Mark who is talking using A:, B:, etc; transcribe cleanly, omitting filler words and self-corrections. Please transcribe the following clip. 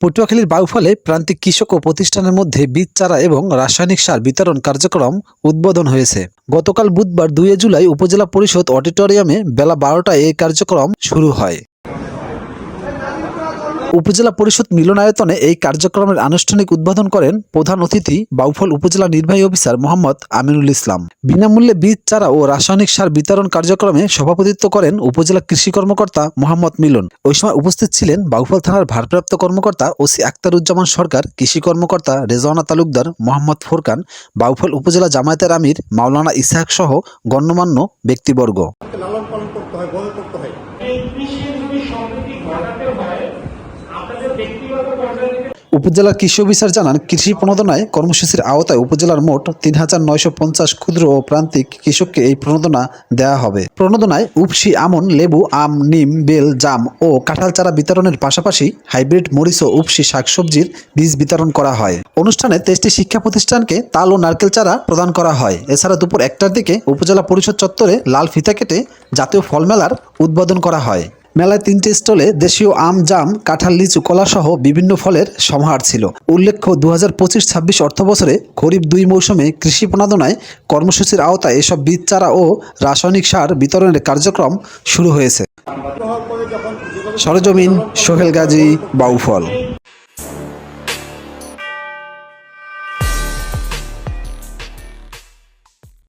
A: পটুয়াখালীর বাউফলে প্রান্তিক কৃষক ও প্রতিষ্ঠানের মধ্যে বীজ চারা এবং রাসায়নিক সার বিতরণ কার্যক্রম উদ্বোধন হয়েছে। গতকাল বুধবার 2 জুলাই উপজেলা পরিষদ অডিটোরিয়ামে বেলা 12টায় এই কার্যক্রম শুরু হয়। উপজেলা পরিষদ মিলনায়তনে এই কার্যক্রমের আনুষ্ঠানিক উদ্বোধন করেন প্রধান অতিথি বাউফল উপজেলা নির্বাহী অফিসার মোহাম্মদ আমিনুল ইসলাম। বিনামূল্যে বীজ চারা ও রাসায়নিক সার বিতরণ কার্যক্রমে সভাপতিত্ব করেন উপজেলা কৃষি কর্মকর্তা মোহাম্মদ মিলন। ওই সময় উপস্থিত ছিলেন বাউফল থানার ভারপ্রাপ্ত কর্মকর্তা ওসি আক্তারুজ্জামান সরকার, কৃষি কর্মকর্তা রেজওয়ানা তালুকদার, মোহাম্মদ ফোরকান, বাউফল উপজেলা জামায়াতের আমির মাওলানা ইসহাক সহ গণ্যমান্য ব্যক্তিবর্গ। উপজেলার কৃষি অফিসার জানান, কৃষি প্রণোদনায় কর্মসূচির আওতায় উপজেলার মোট ৩,৯৫০ ক্ষুদ্র ও প্রান্তিক কৃষককে এই প্রণোদনা দেওয়া হবে। প্রণোদনায় উপসি, আমন, লেবু, আম, নিম, বেল, জাম ও কাঁঠাল চারা বিতরণের পাশাপাশি হাইব্রিড মরিচ ও উপসি শাকসবজির বীজ বিতরণ করা হয়। অনুষ্ঠানে 23টি শিক্ষা প্রতিষ্ঠানকে তাল ও নারকেল চারা প্রদান করা হয়। এছাড়া দুপুর 1টার দিকে উপজেলা পরিষদ চত্বরে লাল ফিতা কেটে জাতীয় ফল মেলার উদ্বোধন করা হয়। মেলায় 3টে স্টলে দেশীয় আম, জাম, কাঁঠাল, লিচু, কলা সহ বিভিন্ন ফলের সমাহার ছিল। উল্লেখ্য, 2025-26 অর্থবছরে খরিফ 2 মৌসুমে কৃষি প্রণোদনায় কর্মসূচির আওতায় এসব বীজ চারা ও রাসায়নিক সার বিতরণের কার্যক্রম শুরু হয়েছে। সরেজমিন, সোহেল গাজী, বাউফল।